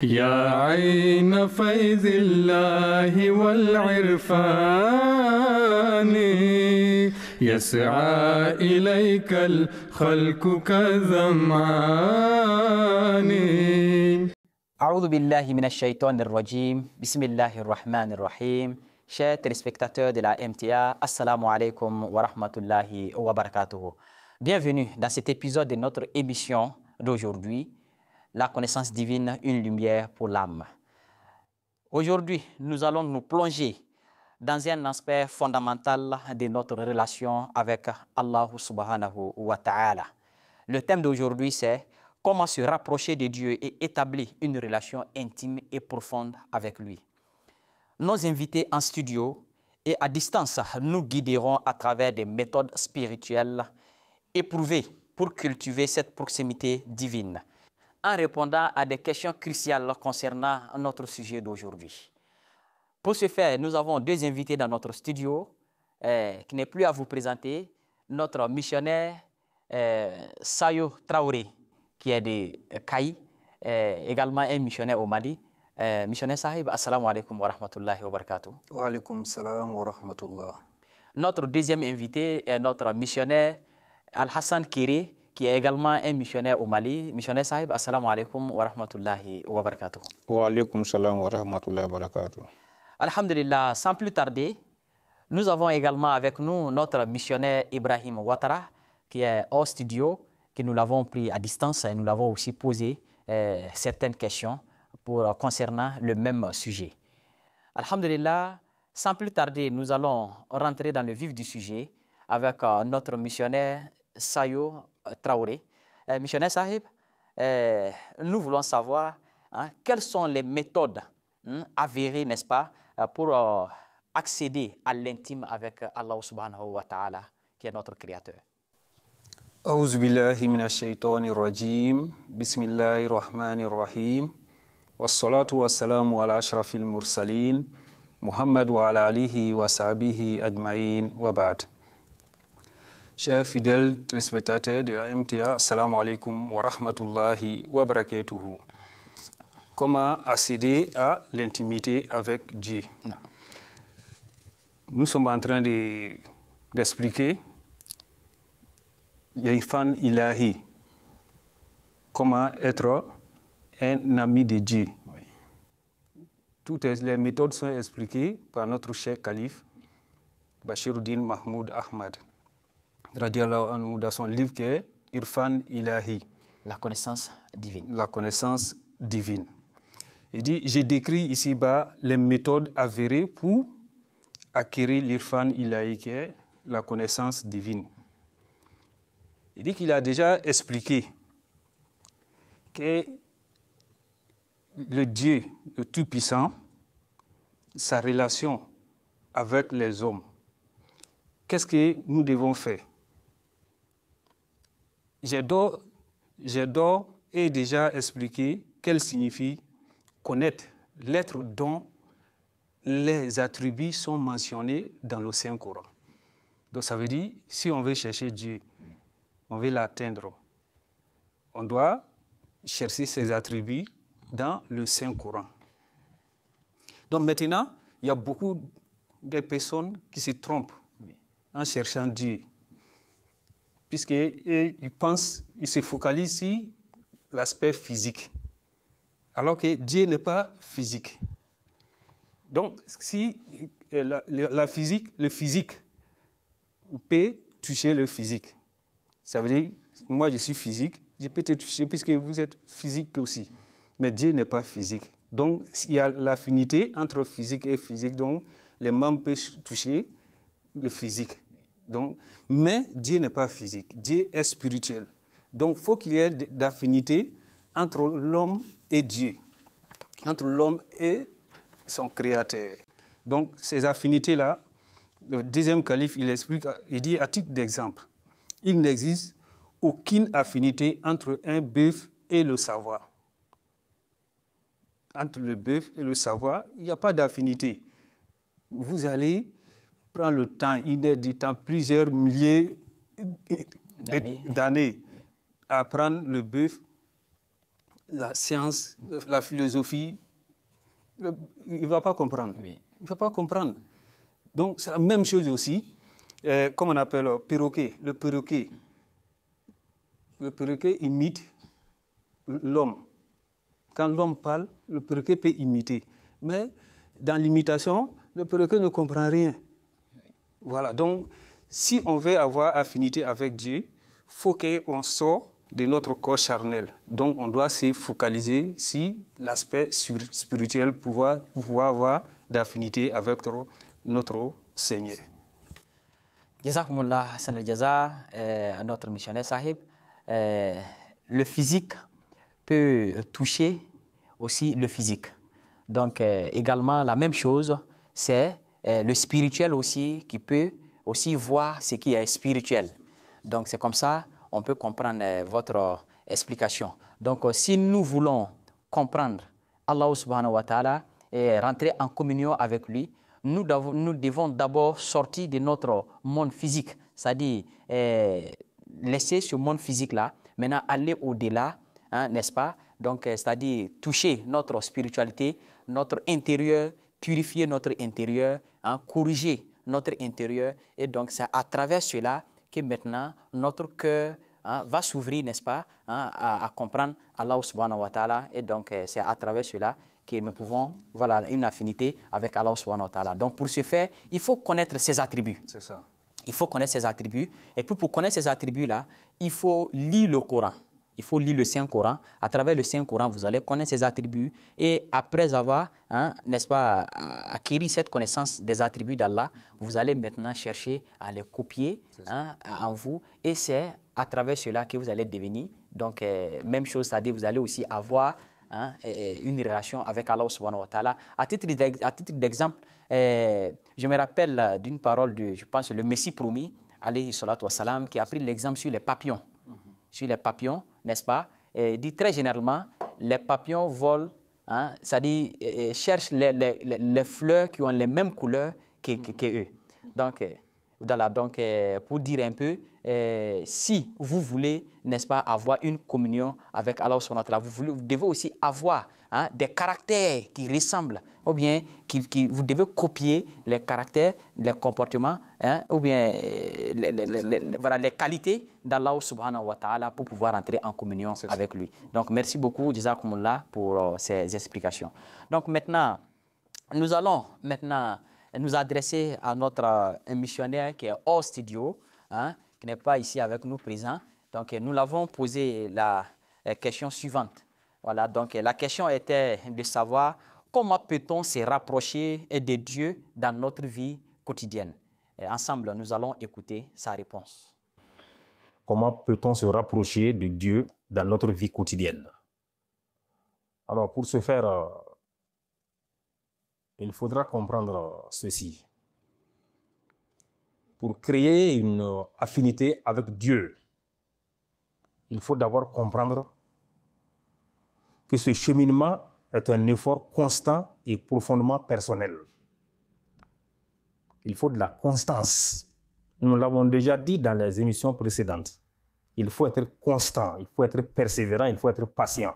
يا عين فيض الله والعرفان يسعى إليك الخلق كالظمآن. أعوذ بالله من الشيطان الرجيم. بسم الله الرحمن الرحيم. Chers téléspectateurs de la MTA, Assalamu alaikum wa rahmatullahi wa barakatuhu. Bienvenue dans cet épisode de notre émission d'aujourd'hui, La connaissance divine, une lumière pour l'âme. Aujourd'hui, nous allons nous plonger dans un aspect fondamental de notre relation avec Allah subhanahu wa ta'ala. Le thème d'aujourd'hui, c'est comment se rapprocher de Dieu et établir une relation intime et profonde avec lui. Nos invités en studio et à distance nous guideront à travers des méthodes spirituelles éprouvées pour cultiver cette proximité divine, en répondant à des questions cruciales concernant notre sujet d'aujourd'hui. Pour ce faire, nous avons deux invités dans notre studio, qui n'est plus à vous présenter, notre missionnaire Sayo Traoré, qui est de Kaï, également un missionnaire au Mali. Missionnaire Sahib, assalamu alaikum wa rahmatullahi wa barakatuh. Wa alaikum salam wa rahmatullah. Notre deuxième invité est notre missionnaire Al-Hassan Kéré, qui est également un missionnaire au Mali. Missionnaire Sahib, assalamu alaikum wa rahmatullahi wa barakatuh. Wa alaikum salam wa rahmatullahi wa barakatuh. Alhamdulillah, sans plus tarder, nous avons également avec nous notre missionnaire Ibrahim Ouattara, qui est hors studio, que nous l'avons pris à distance et nous l'avons aussi posé certaines questions concernant le même sujet. Alhamdulillah, sans plus tarder, nous allons rentrer dans le vif du sujet avec notre missionnaire Sayo Traoré. Missionnaire Sahib, nous voulons savoir quelles sont les méthodes avérées, n'est-ce pas, pour accéder à l'intime avec Allah subhanahu wa ta'ala, qui est notre créateur. A'udhu billahi minash shaitanir rajim. Bismillahir rahmanir rahim. Wassalatu wassalamu ala ashrafil mursalin. Muhammad wa ala alihi wa sahbihi ajma'in wa ba'd. Chers fidèles téléspectateurs de la MTA, assalamu alaikum wa rahmatullahi wa barakatuhu. Comment accéder à l'intimité avec Dieu? Non. Nous sommes en train d'expliquer Irfan Ilahi, comment être un ami de Dieu. Oui. Toutes les méthodes sont expliquées par notre cher calife, Bashiruddin Mahmoud Ahmad, radiallahu anhu, dans son livre qui est Irfan Ilahi. La connaissance divine. La connaissance divine. Il dit, j'ai décrit ici-bas les méthodes avérées pour acquérir l'Irfan Ilahi, qui est la connaissance divine. Il dit qu'il a déjà expliqué que le Dieu, le Tout-Puissant, sa relation avec les hommes, qu'est-ce que nous devons faire? J'ai d'ores et déjà expliqué qu'elle signifie connaître l'être dont les attributs sont mentionnés dans le Saint-Coran. Donc ça veut dire, si on veut chercher Dieu, on veut l'atteindre, on doit chercher ses attributs dans le Saint-Coran. Donc maintenant, il y a beaucoup de personnes qui se trompent en cherchant Dieu, puisqu'ils pensent, ils se focalisent sur l'aspect physique, alors que Dieu n'est pas physique. Donc, si le physique peut toucher le physique, ça veut dire, moi je suis physique, je peux te toucher puisque vous êtes physique aussi. Mais Dieu n'est pas physique. Donc, il y a l'affinité entre physique et physique, donc les membres peuvent toucher le physique. Donc, mais Dieu n'est pas physique, Dieu est spirituel. Donc, il faut qu'il y ait d'affinité entre l'homme et Dieu, entre l'homme et son créateur. Donc, ces affinités-là, le deuxième calife, il explique, il dit à titre d'exemple, il n'existe aucune affinité entre un bœuf et le savoir. Entre le bœuf et le savoir, il n'y a pas d'affinité. Vous allez prendre le temps, une heure du temps, plusieurs milliers d'années à prendre le bœuf la science, la philosophie, il ne va pas comprendre. Oui. Il ne va pas comprendre. Donc, c'est la même chose aussi, comme on appelle le perroquet. Le perroquet imite l'homme. Quand l'homme parle, le perroquet peut imiter. Mais dans l'imitation, le perroquet ne comprend rien. Voilà, donc si on veut avoir affinité avec Dieu, il faut qu'on sorte de notre corps charnel. Donc on doit se focaliser sur l'aspect spirituel pour pouvoir avoir d'affinité avec notre Seigneur. Jazakumullah Hassan al-Jaza, notre missionnaire Sahib. Le physique peut toucher aussi le physique. Donc également la même chose, c'est le spirituel aussi qui peut aussi voir ce qui est spirituel. Donc c'est comme ça on peut comprendre votre explication. Donc si nous voulons comprendre Allah subhanahu wa ta'ala et rentrer en communion avec lui, nous devons d'abord sortir de notre monde physique, c'est-à-dire laisser ce monde physique-là, maintenant aller au-delà, hein, n'est-ce pas? Donc, c'est-à-dire toucher notre spiritualité, notre intérieur, purifier notre intérieur, hein, corriger notre intérieur. Et donc, c'est à travers cela que maintenant notre cœur, hein, va s'ouvrir, n'est-ce pas, hein, à comprendre Allah subhanahu wa ta'ala. Et donc, c'est à travers cela que nous pouvons, voilà, une affinité avec Allah subhanahu wa ta'ala. Donc, pour ce faire, il faut connaître ses attributs. C'est ça. Il faut connaître ses attributs. Et puis, pour connaître ces attributs-là, il faut lire le Coran. Il faut lire le Saint-Coran. À travers le Saint-Coran, vous allez connaître ses attributs. Et après avoir, hein, n'est-ce pas, acquis cette connaissance des attributs d'Allah, vous allez maintenant chercher à les copier, hein, en vous. Et c'est à travers cela que vous allez devenir. Donc, même chose, c'est-à-dire vous allez aussi avoir, hein, une relation avec Allah subhanahu wa ta'ala. À titre d'exemple, je me rappelle d'une parole de, je pense, le Messie promis, alayhi salatu wa salam, qui a pris l'exemple sur les papillons. Sur les papillons, n'est-ce pas? Il dit très généralement, les papillons volent, hein, c'est-à-dire cherchent les fleurs qui ont les mêmes couleurs que eux. Donc, voilà, donc pour dire un peu, si vous voulez, n'est-ce pas, avoir une communion avec Allah subhanahu wa ta'ala, vous devez aussi avoir, hein, des caractères qui ressemblent, ou bien vous devez copier les caractères, les comportements, hein, ou bien voilà, les qualités d'Allah subhanahu wa ta'ala pour pouvoir entrer en communion avec lui. Donc, merci beaucoup, Jazakumullah, pour ces explications. Donc, maintenant, nous allons maintenant nous adresser à notre missionnaire qui est hors studio, hein, qui n'est pas ici avec nous présent. Donc, nous l'avons posé la question suivante. Voilà, donc la question était de savoir comment peut-on se rapprocher de Dieu dans notre vie quotidienne. Et ensemble, nous allons écouter sa réponse. Comment peut-on se rapprocher de Dieu dans notre vie quotidienne? Alors, pour ce faire, il faudra comprendre ceci. Pour créer une affinité avec Dieu, il faut d'abord comprendre que ce cheminement est un effort constant et profondément personnel. Il faut de la constance. Nous l'avons déjà dit dans les émissions précédentes. Il faut être constant, il faut être persévérant, il faut être patient.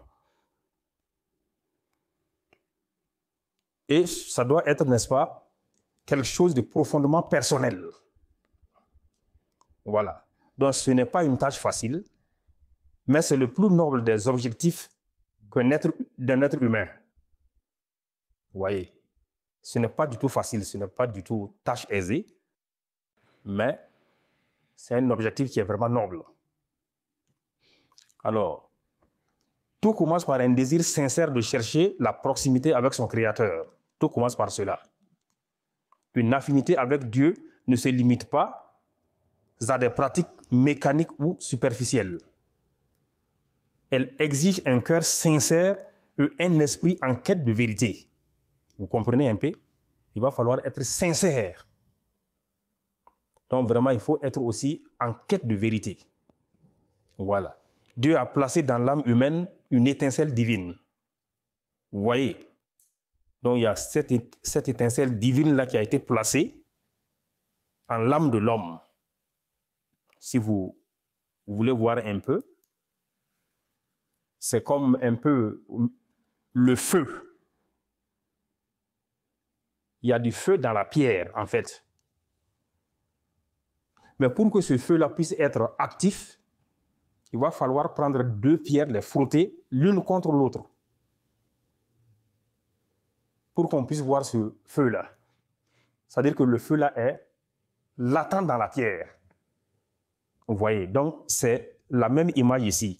Et ça doit être, n'est-ce pas, quelque chose de profondément personnel. Voilà. Donc ce n'est pas une tâche facile, mais c'est le plus noble des objectifs d'un être humain. Vous voyez, ce n'est pas du tout facile, ce n'est pas du tout tâche aisée, mais c'est un objectif qui est vraiment noble. Alors, tout commence par un désir sincère de chercher la proximité avec son Créateur. Tout commence par cela. Une affinité avec Dieu ne se limite pas à des pratiques mécaniques ou superficielles. Elle exige un cœur sincère et un esprit en quête de vérité. Vous comprenez un peu? Il va falloir être sincère. Donc vraiment, il faut être aussi en quête de vérité. Voilà. Dieu a placé dans l'âme humaine une étincelle divine. Vous voyez? Donc il y a cette étincelle divine-là qui a été placée en l'âme de l'homme. Si vous voulez voir un peu, c'est comme un peu le feu. Il y a du feu dans la pierre, en fait. Mais pour que ce feu-là puisse être actif, il va falloir prendre deux pierres, les frotter l'une contre l'autre, pour qu'on puisse voir ce feu-là. C'est-à-dire que le feu-là est latent dans la pierre. Vous voyez, donc c'est la même image ici.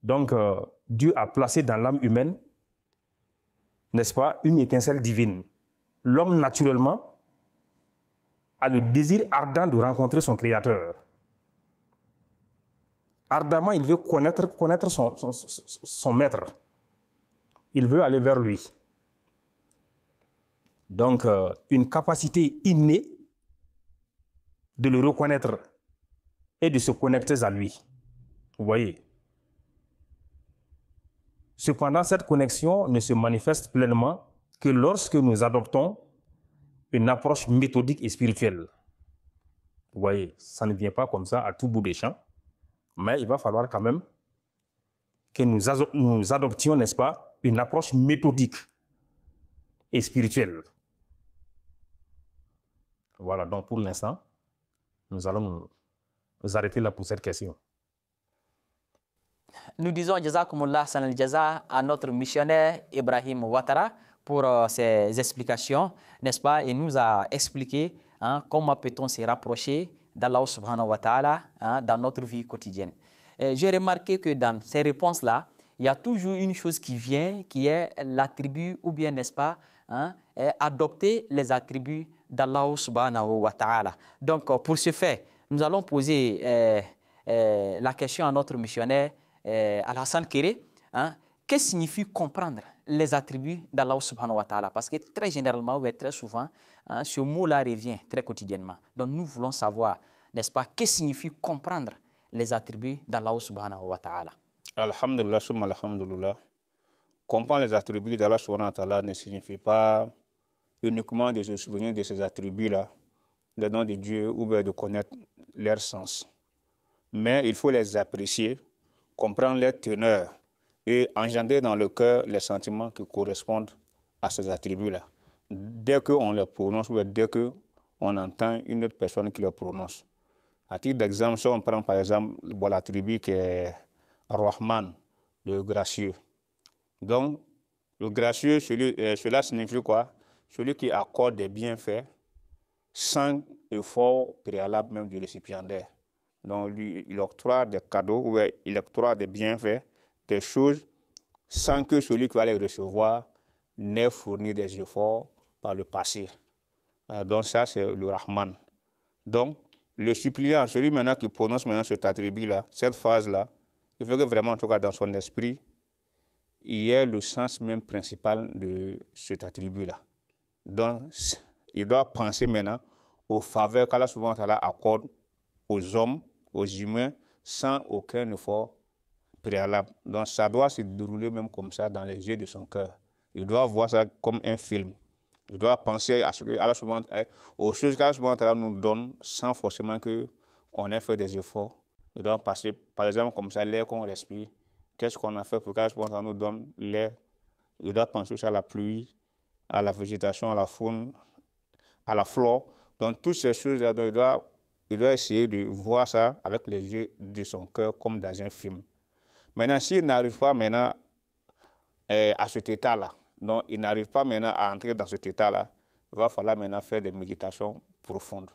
Donc, Dieu a placé dans l'âme humaine, n'est-ce pas, une étincelle divine. L'homme, naturellement, a le désir ardent de rencontrer son Créateur. Ardemment, il veut connaître son maître. Il veut aller vers lui. Donc, une capacité innée de le reconnaître et de se connecter à lui. Vous voyez? Cependant, cette connexion ne se manifeste pleinement que lorsque nous adoptons une approche méthodique et spirituelle. Vous voyez, ça ne vient pas comme ça à tout bout des champs, mais il va falloir quand même que nous adoptions, n'est-ce pas, une approche méthodique et spirituelle. Voilà, donc pour l'instant, nous allons nous arrêter là pour cette question. Nous disons Jazakumullah Sanal Jaza à notre missionnaire Ibrahim Ouattara pour ses explications, n'est-ce pas? Il nous a expliqué comment peut-on se rapprocher d'Allah subhanahu wa ta'ala dans notre vie quotidienne. J'ai remarqué que dans ces réponses-là, il y a toujours une chose qui vient, qui est l'attribut, ou bien, n'est-ce pas, adopter les attributs d'Allah subhanahu wa ta'ala. Donc, pour ce faire, nous allons poser la question à notre missionnaire, Al-Hassan Kéré, qu'est-ce que signifie comprendre les attributs d'Allah subhanahu wa ta'ala? Parce que très généralement, ou très souvent, ce mot-là revient très quotidiennement. Donc nous voulons savoir, n'est-ce pas, qu'est-ce que signifie comprendre les attributs d'Allah subhanahu wa ta'ala? Alhamdulillah, summa alhamdulillah. Comprendre les attributs d'Allah subhanahu wa ta'ala ne signifie pas uniquement de se souvenir de ces attributs-là, des noms de Dieu, ou bien de connaître leur sens. Mais il faut les apprécier, comprendre leur teneur et engendrer dans le cœur les sentiments qui correspondent à ces attributs-là. Dès qu'on les prononce ou dès qu'on entend une autre personne qui les prononce. À titre d'exemple, si on prend par exemple l'attribut qui est Rahman, le gracieux. Donc, le gracieux, cela signifie quoi? Celui qui accorde des bienfaits sans effort préalable même du récipiendaire. Donc, lui, il octroie des cadeaux, ou il octroie des bienfaits, des choses, sans que celui qui va les recevoir n'ait fourni des efforts par le passé. Donc, ça, c'est le Rahman. Donc, le suppliant, celui maintenant qui prononce maintenant cet attribut-là, cette phrase-là, il faut que vraiment, en tout cas dans son esprit, il y ait le sens même principal de cet attribut-là. Donc, il doit penser maintenant aux faveurs qu'Allah souvent accorde aux hommes, aux humains, sans aucun effort préalable. Donc, ça doit se dérouler même comme ça dans les yeux de son cœur. Il doit voir ça comme un film. Il doit penser à ce que Allah souvent, aux choses qu'Allah souvent nous donne sans forcément qu'on ait fait des efforts. Il doit passer, par exemple, comme ça, l'air qu'on respire. Qu'est-ce qu'on a fait pour qu'Allah souvent nous donne l'air? Il doit penser aussi à la pluie, à la végétation, à la faune, à la flore. Donc, toutes ces choses-là, il doit essayer de voir ça avec les yeux de son cœur comme dans un film. Maintenant, s'il n'arrive pas maintenant à cet état-là, donc il n'arrive pas maintenant à entrer dans cet état-là, il va falloir maintenant faire des méditations profondes.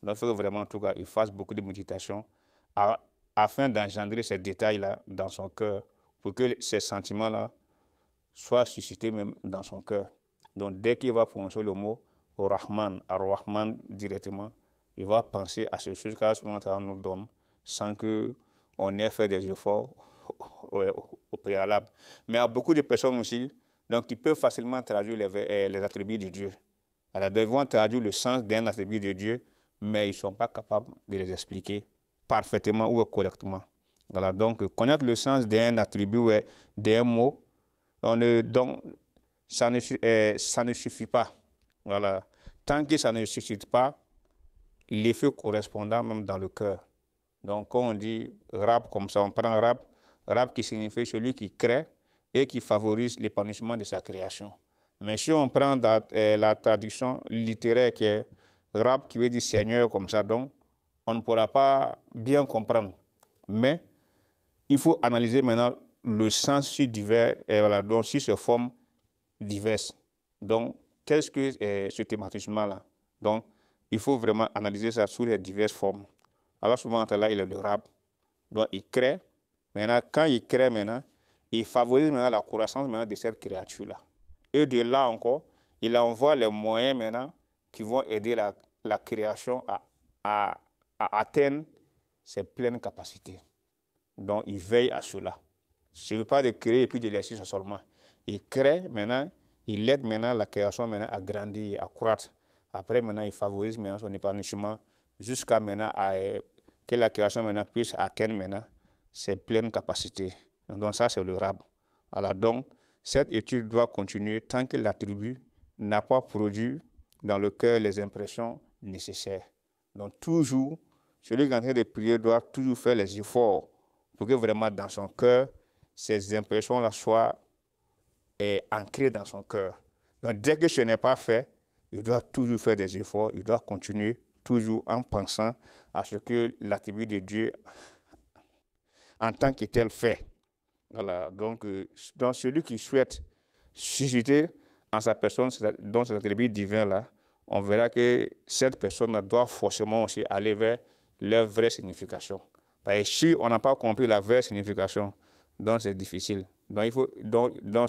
Donc, il faut vraiment, en tout cas, il fasse beaucoup de méditations afin d'engendrer ces détails-là dans son cœur pour que ces sentiments-là soient suscités même dans son cœur. Donc, dès qu'il va prononcer le mot au Rahman, Ar-Rahman directement, il va penser à ces choses qu'Allah nous donne sans qu'on ait fait des efforts au préalable. Mais il y a beaucoup de personnes aussi donc, qui peuvent facilement traduire les attributs de Dieu. Alors, ils vont traduire le sens d'un attribut de Dieu, mais ils ne sont pas capables de les expliquer parfaitement ou correctement. Voilà, donc, connaître le sens d'un attribut ou d'un mot, donc, ça ne suffit pas. Voilà. Tant que ça ne suscite pas l'effet correspondant même dans le cœur. Donc, quand on dit rap comme ça, on prend rap, Rab qui signifie celui qui crée et qui favorise l'épanouissement de sa création. Mais si on prend la traduction littéraire qui est Rab qui veut dire Seigneur comme ça, donc on ne pourra pas bien comprendre. Mais il faut analyser maintenant le sens sur divers, et voilà, donc sur ces formes diverses. Donc, qu'est-ce que ce thématisme-là? Donc, il faut vraiment analyser ça sous les diverses formes. Alors, souvent, là, il est le Rab. Donc, il crée. Maintenant, quand il crée, maintenant, il favorise maintenant la croissance maintenant de cette créature-là. Et de là encore, il envoie les moyens maintenant qui vont aider la création à atteindre ses pleines capacités. Donc, il veille à cela. Ce n'est pas de créer et puis de laisser ça seulement. Il crée maintenant, il aide maintenant la création maintenant à grandir, à croître. Après, maintenant, il favorise maintenant son épanouissement jusqu'à maintenant que la création maintenant puisse atteindre maintenant ses pleines capacités. Donc, ça, c'est le Rab. Alors, donc, cette étude doit continuer tant que l'attribut n'a pas produit dans le cœur les impressions nécessaires. Donc, toujours, celui qui est en train de prier doit toujours faire les efforts pour que vraiment dans son cœur, ces impressions-là soient ancrées dans son cœur. Donc, dès que ce n'est pas fait, il doit toujours faire des efforts, il doit continuer toujours en pensant à ce que l'attribut de Dieu en tant que tel fait. Voilà, donc celui qui souhaite susciter en sa personne dans cet attribut divin-là, on verra que cette personne doit forcément aussi aller vers leur vraie signification. Parce que si on n'a pas compris la vraie signification, donc c'est difficile. Donc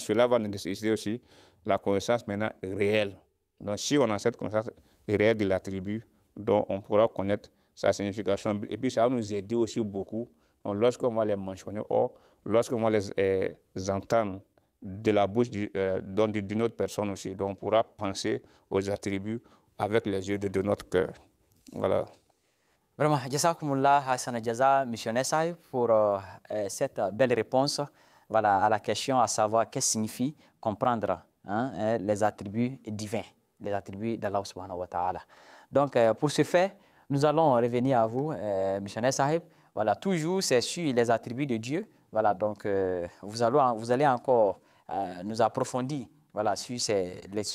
cela va nécessiter aussi la connaissance maintenant réelle. Donc si on a cette connaissance réelle de l'attribut, donc on pourra connaître sa signification. Et puis ça va nous aider aussi beaucoup. Donc lorsqu'on va les mentionner, lorsqu'on va les entendre de la bouche d'une autre personne aussi, donc on pourra penser aux attributs avec les yeux de notre cœur. Voilà. Vraiment, Jazakumullah Hassan Jaza, missionnaire Sahib, pour cette belle réponse voilà, à la question, à savoir qu'est-ce que signifie comprendre les attributs divins, les attributs d'Allah subhanahu wa ta'ala. Donc, pour ce faire, nous allons revenir à vous, missionnaire Sahib. Voilà, toujours, c'est sur les attributs de Dieu. Voilà, donc, vous allez encore nous approfondir voilà, sur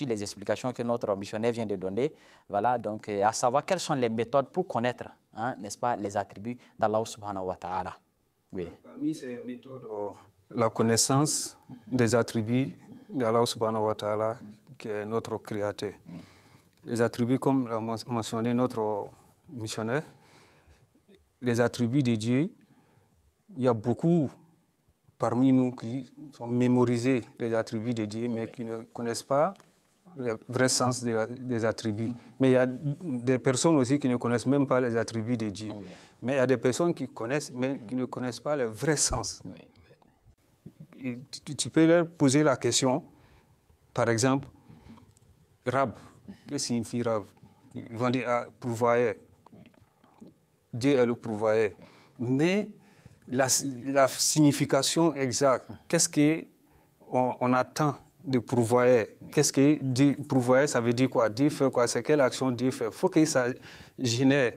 les explications que notre missionnaire vient de donner. Voilà, donc, à savoir quelles sont les méthodes pour connaître, n'est-ce pas, les attributs d'Allah subhanahu wa ta'ala. Oui. Parmi ces méthodes, la connaissance des attributs d'Allah subhanahu wa ta'ala, qui est notre créateur. Les attributs, comme l'a mentionné notre missionnaire, les attributs de Dieu, il y a beaucoup parmi nous qui sont mémorisés les attributs de Dieu, mais qui ne connaissent pas le vrai sens des attributs. Mais il y a des personnes aussi qui ne connaissent même pas les attributs de Dieu. Oui. Mais il y a des personnes qui connaissent, mais qui ne connaissent pas le vrai sens. Oui. Tu peux leur poser la question, par exemple, Rab, que signifie Rab? Ils vont dire pourvoyeur. Dieu est le pourvoyeur. Mais la signification exacte, qu'est-ce qu'on attend de pourvoyeur? Qu'est-ce que Dieu, pourvoyeur, ça veut dire quoi? Dieu fait quoi? C'est quelle action Dieu fait? Il faut que ça génère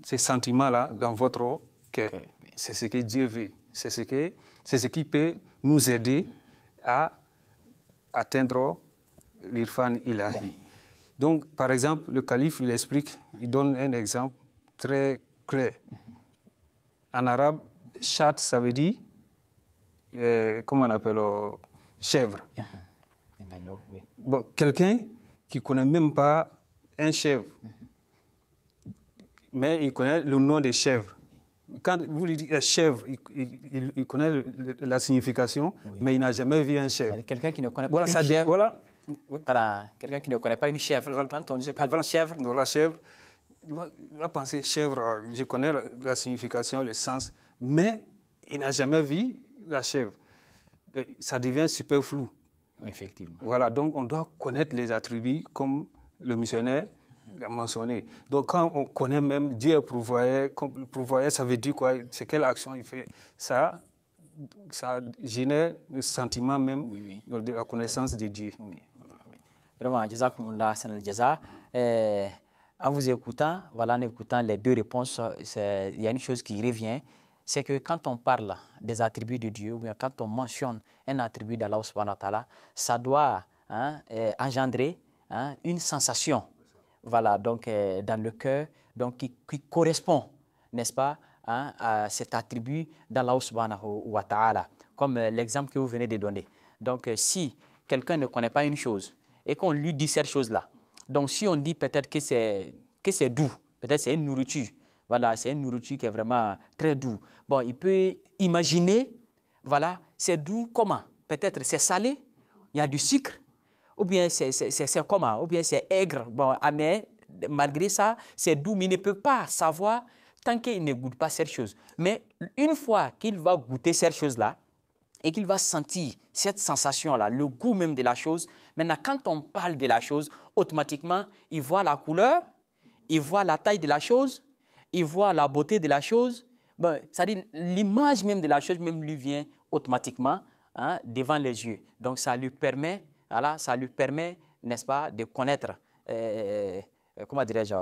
ces sentiments-là dans votre cœur. Okay. C'est ce que Dieu veut. C'est ce qui peut nous aider à atteindre l'Irfan Ilahi. Donc, par exemple, le calife, il explique, il donne un exemple très clair. En arabe, chat, ça veut dire, comment on appelle, chèvre. Bon, quelqu'un qui ne connaît même pas un chèvre, mais il connaît le nom des chèvres. Quand vous lui dites chèvre, il connaît la signification, oui. Mais il n'a jamais vu un chèvre. Quelqu'un qui ne connaît pas voilà, ça dit, voilà. Voilà, quelqu'un qui ne connaît pas une chèvre. Quand on dit voilà, chèvre, voilà, chèvre. Il va penser chèvre, je connais la signification, le sens, mais il n'a jamais vu la chèvre. Ça devient super flou. Effectivement. Voilà, donc on doit connaître les attributs comme le missionnaire l'a mentionné. Donc quand on connaît même Dieu est pourvoyeur, ça veut dire quoi? C'est quelle action il fait? Ça génère le sentiment même oui. De la connaissance de Dieu. Oui. Vraiment, Jazakumullah Sanal Jaza. En vous écoutant, voilà, en écoutant les deux réponses, il y a une chose qui revient, c'est que quand on parle des attributs de Dieu, ou bien quand on mentionne un attribut d'Allah subhanahu wa ta'ala, ça doit engendrer une sensation, voilà, donc dans le cœur, donc qui correspond, n'est-ce pas, à cet attribut d'Allah subhanahu wa ta'ala, comme l'exemple que vous venez de donner. Donc, si quelqu'un ne connaît pas une chose et qu'on lui dit cette chose-là, donc si on dit peut-être que c'est doux, peut-être c'est une nourriture, voilà, c'est une nourriture qui est vraiment très doux. Bon, il peut imaginer, voilà, c'est doux comment? Peut-être c'est salé, il y a du sucre, ou bien c'est comment? Ou bien c'est aigre, bon, amer, malgré ça, c'est doux, mais il ne peut pas savoir tant qu'il ne goûte pas cette chose. Mais une fois qu'il va goûter cette chose-là, et qu'il va sentir cette sensation-là, le goût même de la chose, maintenant, quand on parle de la chose, automatiquement, il voit la couleur, il voit la taille de la chose, il voit la beauté de la chose. Bon, c'est-à-dire l'image même de la chose même lui vient automatiquement devant les yeux. Donc, ça lui permet, voilà, n'est-ce pas, de connaître, comment dirais-je,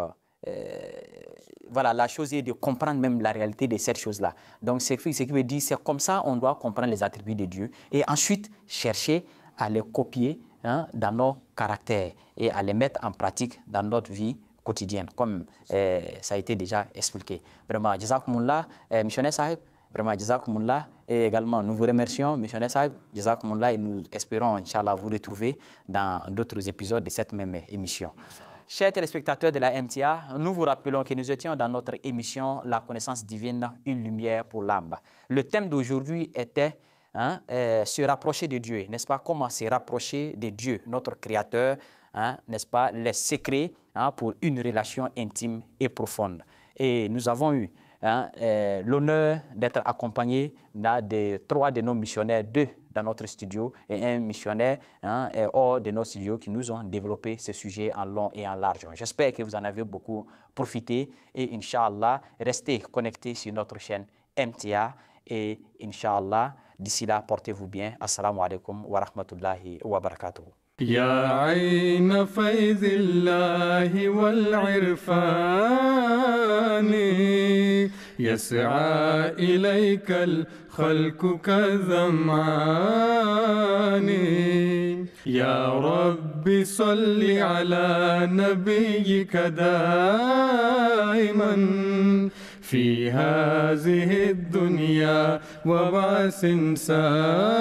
voilà, la chose et de comprendre même la réalité de cette chose-là. Donc, ce qui veut dire, c'est comme ça on doit comprendre les attributs de Dieu et ensuite chercher à les copier dans nos caractères et à les mettre en pratique dans notre vie quotidienne, comme ça a été déjà expliqué. Vraiment, Jazakumullah, missionnaire Sahib, vraiment, Jazakumullah. Et également, nous vous remercions, missionnaire Sahib, Jazakumullah, et nous espérons, Inch'Allah, vous retrouver dans d'autres épisodes de cette même émission. Chers téléspectateurs de la MTA, nous vous rappelons que nous étions dans notre émission La connaissance divine, une lumière pour l'âme. Le thème d'aujourd'hui était se rapprocher de Dieu, n'est-ce pas? Comment se rapprocher de Dieu, notre Créateur, n'est-ce pas? Les secrets pour une relation intime et profonde. Et nous avons eu l'honneur d'être accompagnés de 3 de nos missionnaires, 2 dans notre studio et un missionnaire hors de nos studios qui nous ont développé ce sujet en long et en large. J'espère que vous en avez beaucoup profité et Inch'Allah, restez connectés sur notre chaîne MTA et Inch'Allah, d'ici là, portez-vous bien. Assalamu alaikum wa rahmatullahi wa barakatuh. يا عين فيض الله والعرفان يسعى إليك الخلق كالظمآن يا رب صل على نبيك دائما في هذه الدنيا وبعث إنسان